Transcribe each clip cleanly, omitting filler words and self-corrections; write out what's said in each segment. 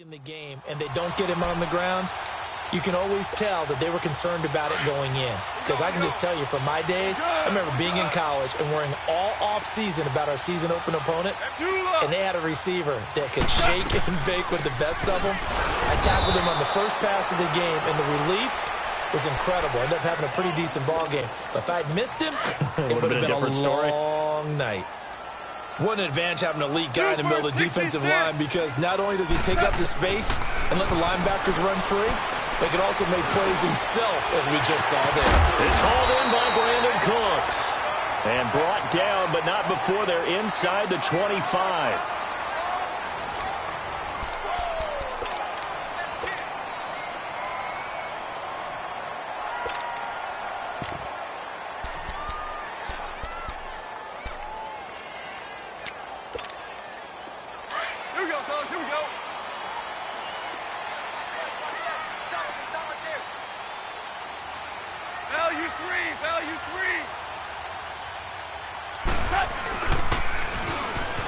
in the game and they don't get him on the ground, you can always tell that they were concerned about it going in. Because I can just tell you from my days, I remember being in college and worrying all off-season about our season open opponent, and they had a receiver that could shake and bake with the best of them. I tackled him on the first pass of the game, and the relief was incredible. I ended up having a pretty decent ball game. But if I'd missed him, it would have been a long night. What an advantage having an elite guy in the middle of the defensive line, because not only does he take up the space and let the linebackers run free, but he can also make plays himself, as we just saw there. It's hauled in by Brandon Cooks. And brought down, but not before they're inside the 25.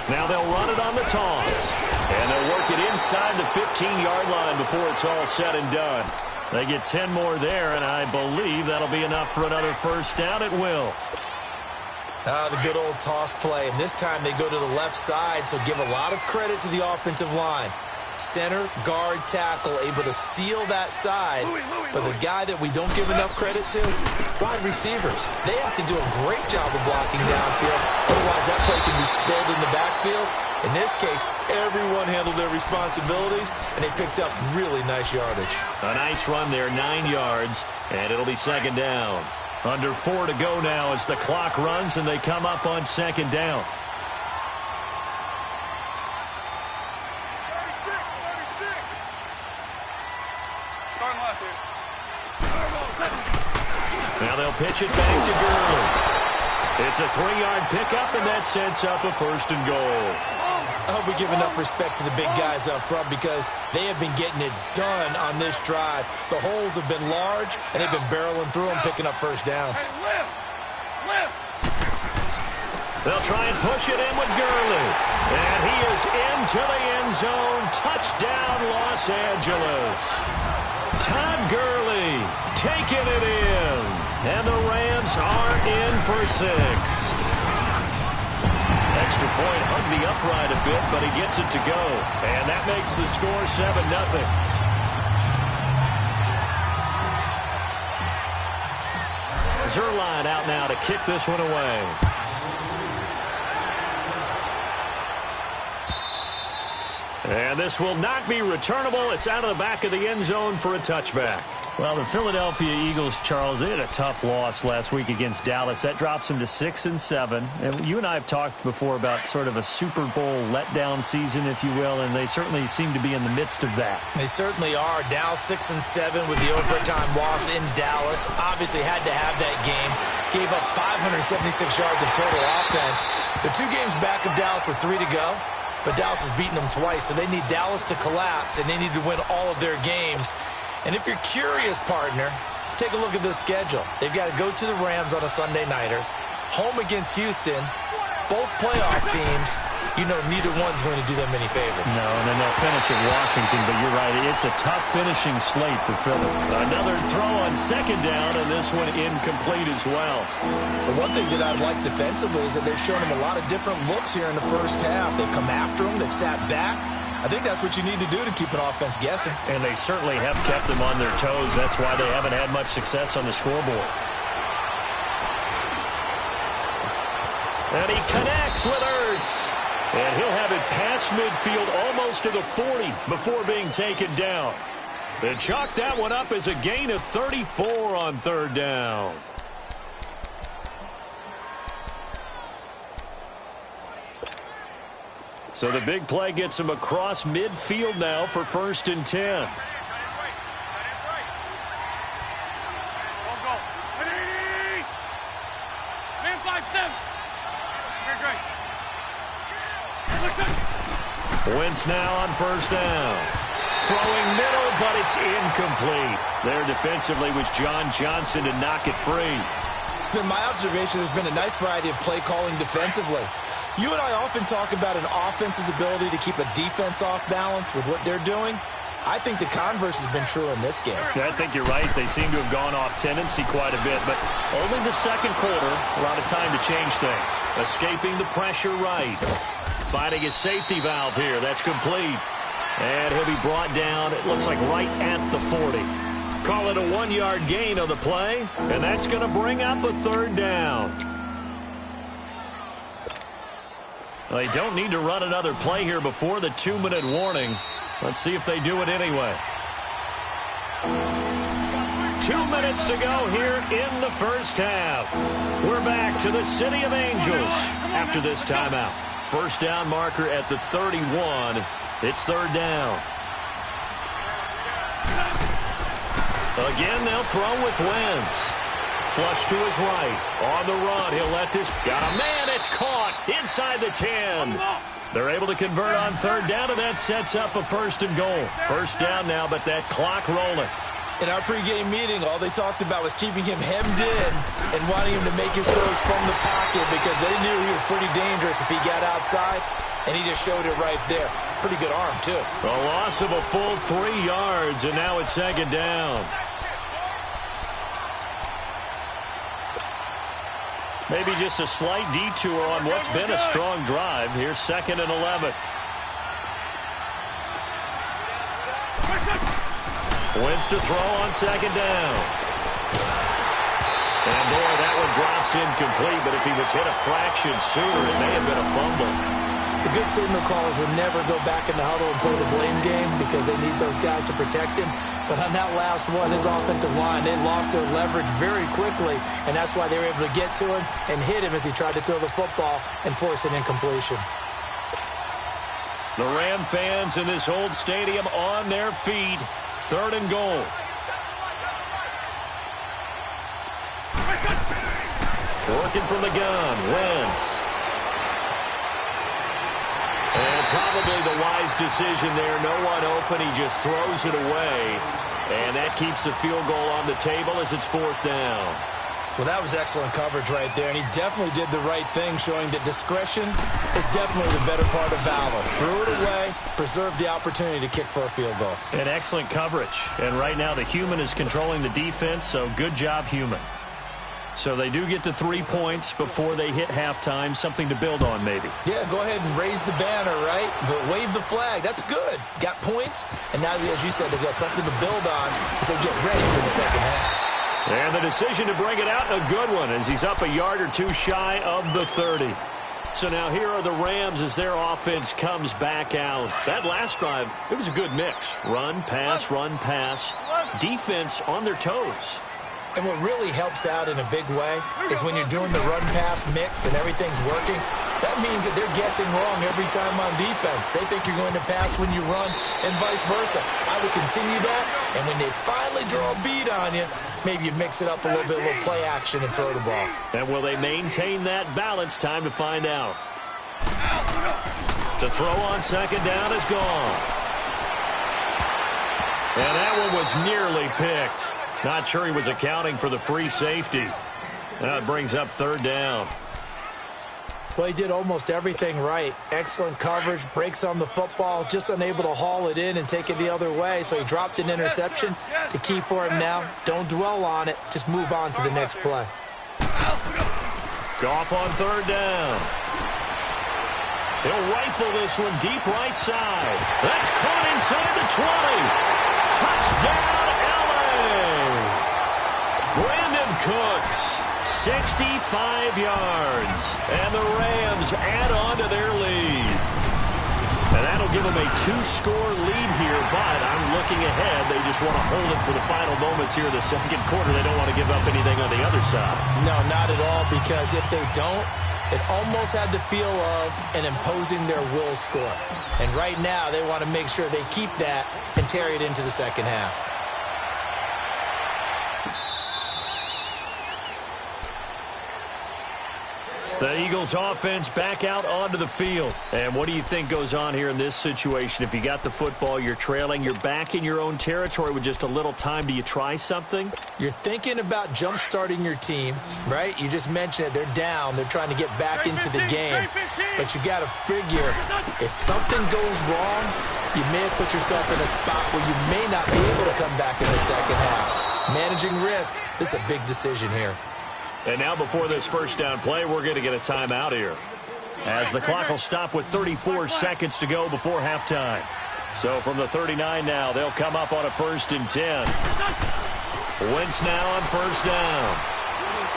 Now they'll run it on the toss. And they'll work it inside the 15-yard line before it's all said and done. They get 10 more there, and I believe that'll be enough for another first down. It will. The good old toss play. And this time they go to the left side, so give a lot of credit to the offensive line. Center, guard, tackle, able to seal that side. But the guy that we don't give enough credit to, wide receivers. They have to do a great job of blocking downfield. Otherwise, that play can be spilled in the backfield. In this case, everyone handled their responsibilities, and they picked up really nice yardage. A nice run there, 9 yards, and it'll be second down. Under 4 to go now as the clock runs, and they come up on second down. Now they'll pitch it back to Gurley. It's a 3-yard pickup, and that sets up a first and goal. I hope we give enough respect to the big guys up front, because they have been getting it done on this drive. The holes have been large, and they've been barreling through them, picking up first downs. They'll try and push it in with Gurley. And he is into the end zone. Touchdown, Los Angeles. Todd Gurley taking it in. And the Rams are in for 6. Extra point hugged the upright a bit, but he gets it to go. And that makes the score 7-0. Zerline out now to kick this one away. And this will not be returnable. It's out of the back of the end zone for a touchback. Well, the Philadelphia Eagles, Charles, they had a tough loss last week against Dallas. That drops them to 6-7. And you and I have talked before about sort of a Super Bowl letdown season, if you will, and they certainly seem to be in the midst of that. They certainly are. Now 6-7 with the overtime loss in Dallas. Obviously had to have that game. Gave up 576 yards of total offense. The 2 games back of Dallas with 3 to go. But Dallas has beaten them twice, so they need Dallas to collapse, and they need to win all of their games. And if you're curious, partner, take a look at this schedule. They've got to go to the Rams on a Sunday nighter, home against Houston, both playoff teams. You know neither one's going to do them any favors. No, and then they'll finish at Washington, but you're right, it's a tough finishing slate for Philly. Another throw on second down, and this one incomplete as well. The one thing that I've liked defensively is that they've shown him a lot of different looks here in the first half. They've come after him, they've sat back. I think that's what you need to do to keep an offense guessing. And they certainly have kept them on their toes. That's why they haven't had much success on the scoreboard. And he connects with Ertz. And he'll have it past midfield almost to the 40 before being taken down. They chalk that one up as a gain of 34 on third down. So the big play gets him across midfield now for 1st and 10. Wentz now on first down. Throwing middle, but it's incomplete. There defensively was John Johnson to knock it free. It's been my observation there's been a nice variety of play calling defensively. You and I often talk about an offense's ability to keep a defense off balance with what they're doing. I think the converse has been true in this game. Yeah, I think you're right. They seem to have gone off tendency quite a bit, but only the second quarter, a lot of time to change things. Escaping the pressure right. Finding his safety valve here. That's complete. And he'll be brought down, it looks like right at the 40. Call it a 1-yard gain on the play, and that's going to bring up a third down. Well, they don't need to run another play here before the 2-minute warning. Let's see if they do it anyway. 2 minutes to go here in the first half. We're back to the City of Angels after this timeout. First down marker at the 31. It's third down. Again, they'll throw with Wentz. Flush to his right. On the run, he'll let this. Got a man, it's caught inside the 10. They're able to convert on third down, and that sets up a first and goal. First down now, but that clock rolling. In our pregame meeting, all they talked about was keeping him hemmed in and wanting him to make his throws from the pocket because they knew he was pretty dangerous if he got outside, and he just showed it right there. Pretty good arm, too. A loss of a full 3 yards, and now it's second down. Maybe just a slight detour on what's been a strong drive. Here's second and 11. Wentz to throw on second down. And boy, that one drops incomplete, but if he was hit a fraction sooner, it may have been a fumble. The good signal callers would never go back in the huddle and play the blame game because they need those guys to protect him. But on that last one, his offensive line, they lost their leverage very quickly, and that's why they were able to get to him and hit him as he tried to throw the football and force an incompletion. The Ram fans in this old stadium on their feet. Third and goal. Working from the gun, Wentz. And probably the wise decision there. No one open. He just throws it away. And that keeps the field goal on the table as it's fourth down. Well, that was excellent coverage right there, and he definitely did the right thing, showing that discretion is definitely the better part of valor. Threw it away, preserved the opportunity to kick for a field goal. And excellent coverage. And right now the human is controlling the defense, so good job, human. So they do get the 3 points before they hit halftime, something to build on maybe. Yeah, go ahead and raise the banner, right? But wave the flag. That's good. Got points, and now, as you said, they've got something to build on as they get ready for the second half. And the decision to bring it out, a good one, as he's up a yard or two shy of the 30. So now here are the Rams as their offense comes back out. That last drive, it was a good mix. Run, pass, defense on their toes. And what really helps out in a big way is when you're doing the run-pass mix and everything's working, that means that they're guessing wrong every time on defense. They think you're going to pass when you run and vice versa. I would continue that, and when they finally draw a bead on you, maybe you mix it up a little bit, a little play action and throw the ball. And will they maintain that balance? Time to find out. To throw on second down is gone. And that one was nearly picked. Not sure he was accounting for the free safety. Now it brings up third down. Well, he did almost everything right. Excellent coverage, breaks on the football, just unable to haul it in and take it the other way. So he dropped an interception. The key for him now, don't dwell on it. Just move on to the next play. Goff on third down. He'll rifle this one deep right side. That's caught inside the 20. Touchdown, LA. Brandon Cooks, 65 yards. And the Rams add on to their lead. And that'll give them a 2-score lead here, but I'm looking ahead. They just want to hold it for the final moments here in the second quarter. They don't want to give up anything on the other side. No, not at all, because if they don't, it almost had the feel of an imposing their will score. And right now, they want to make sure they keep that and carry it into the second half. The Eagles offense back out onto the field. And what do you think goes on here in this situation? If you got the football, you're trailing, you're back in your own territory with just a little time. Do you try something? You're thinking about jump-starting your team, right? You just mentioned it. They're down. They're trying to get back into the game. But you got to figure, if something goes wrong, you may have put yourself in a spot where you may not be able to come back in the second half. Managing risk, this is a big decision here. And now before this first down play, we're going to get a timeout here, as the clock will stop with 34 seconds to go before halftime. So from the 39 now, they'll come up on a 1st and 10. Wentz now on first down.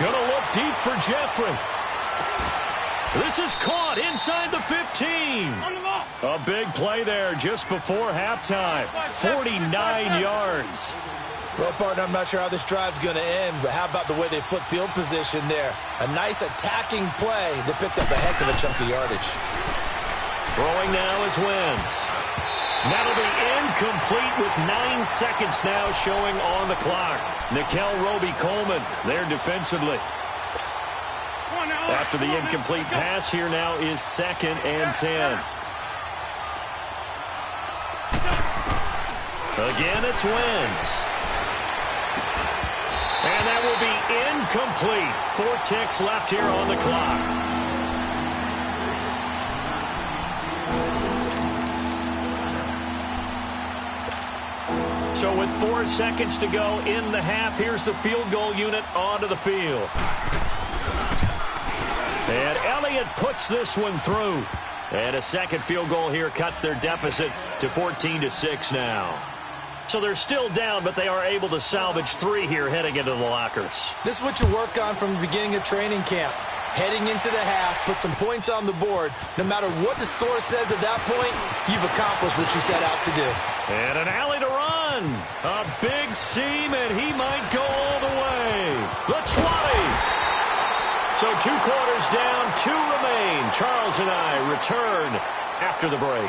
Going to look deep for Jeffrey. This is caught inside the 15. A big play there just before halftime. 49 yards. Well, partner, I'm not sure how this drive's going to end, but how about the way they flip field position there? A nice attacking play that picked up a heck of a chunk of yardage. Throwing now is Wentz. That'll be incomplete with 9 seconds now showing on the clock. Nikel Roby-Coleman there defensively. After the incomplete pass, here now is 2nd and 10. Again, it's Wentz. And that will be incomplete. 4 ticks left here on the clock. So with 4 seconds to go in the half, here's the field goal unit onto the field. And Elliott puts this one through. And a second field goal here cuts their deficit to 14-6 now. So they're still down, but they are able to salvage 3 here heading into the lockers. This is what you work on from the beginning of training camp. Heading into the half, put some points on the board. No matter what the score says at that point, you've accomplished what you set out to do. And an alley to run. A big seam, and he might go all the way. The 20. So 2 quarters down, 2 remain. Charles and I return after the break.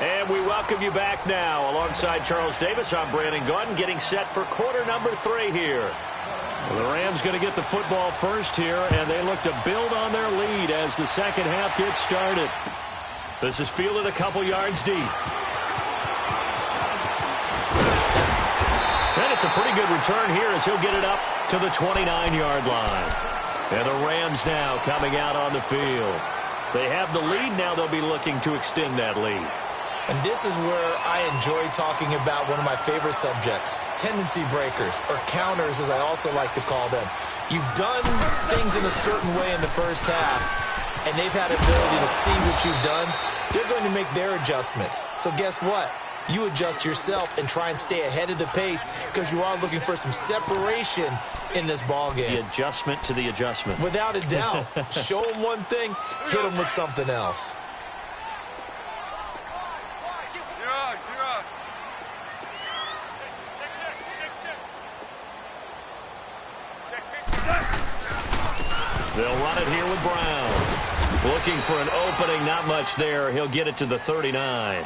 And we welcome you back now. Alongside Charles Davis, I'm Brandon Gaudin, getting set for quarter number 3 here. Well, the Rams going to get the football first here, and they look to build on their lead as the second half gets started. This is fielded a couple yards deep. And it's a pretty good return here as he'll get it up to the 29-yard line. And the Rams now coming out on the field. They have the lead. Now they'll be looking to extend that lead. And this is where I enjoy talking about one of my favorite subjects, tendency breakers, or counters as I also like to call them. You've done things in a certain way in the first half, and they've had ability to see what you've done. They're going to make their adjustments. So guess what? You adjust yourself and try and stay ahead of the pace because you are looking for some separation in this ball game. The adjustment to the adjustment. Without a doubt. Show them one thing, hit them with something else. They'll run it here with Brown. Looking for an opening, not much there. He'll get it to the 39.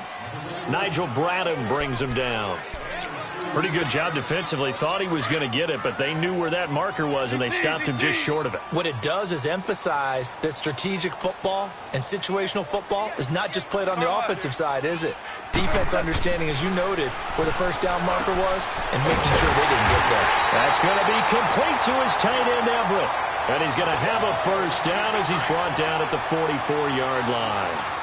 Nigel Bradham brings him down. Pretty good job defensively. Thought he was going to get it, but they knew where that marker was, and they stopped him just short of it. What it does is emphasize that strategic football and situational football is not just played on the offensive side, is it? Defense understanding, as you noted, where the first down marker was and making sure they didn't get there. That's going to be complete to his tight end, Everett. And he's going to have a first down as he's brought down at the 44-yard line.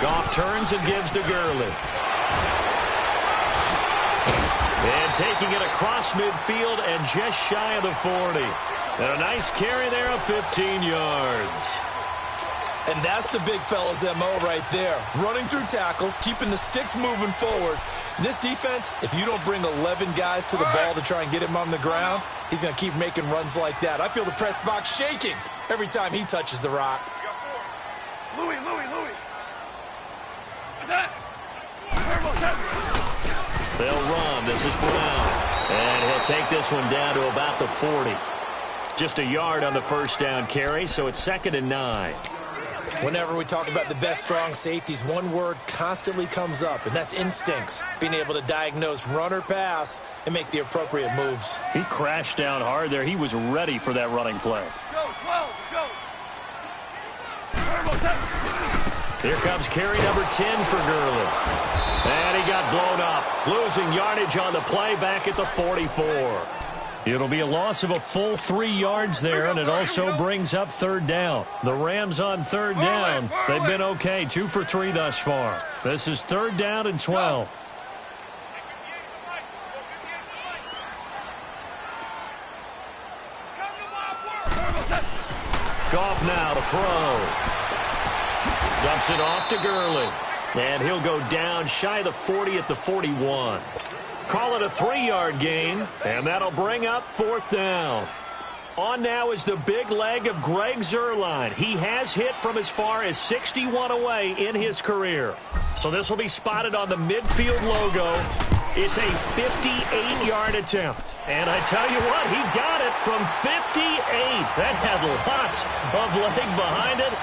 Goff turns and gives to Gurley. And taking it across midfield and just shy of the 40. And a nice carry there of 15 yards. And that's the big fella's MO right there. Running through tackles, keeping the sticks moving forward. This defense, if you don't bring 11 guys to the ball to try and get him on the ground, he's going to keep making runs like that. I feel the press box shaking every time he touches the rock. Louis. They'll run. This is Brown. And he'll take this one down to about the 40. Just a yard on the first down carry, so it's 2nd and 9. Whenever we talk about the best strong safeties, one word constantly comes up, and that's instincts. Being able to diagnose run or pass and make the appropriate moves. He crashed down hard there. He was ready for that running play. Go, 12, go. Here comes carry number 10 for Gurley. And he got blown up, losing yardage on the play back at the 44. It'll be a loss of a full 3 yards there, and it also brings up third down. The Rams on third down. They've been okay, 2 for 3 thus far. This is third down and 12. Goff now to throw. Dumps it off to Gurley. And he'll go down shy of the 40 at the 41. Call it a 3-yard gain, and that'll bring up fourth down. On now is the big leg of Greg Zuerlein. He has hit from as far as 61 away in his career. So this will be spotted on the midfield logo. It's a 58-yard attempt. And I tell you what, he got it from 58. That had lots of leg behind it.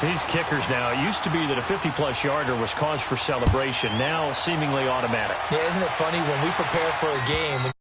These kickers now, it used to be that a 50-plus yarder was cause for celebration. Now seemingly automatic. Yeah, isn't it funny when we prepare for a game,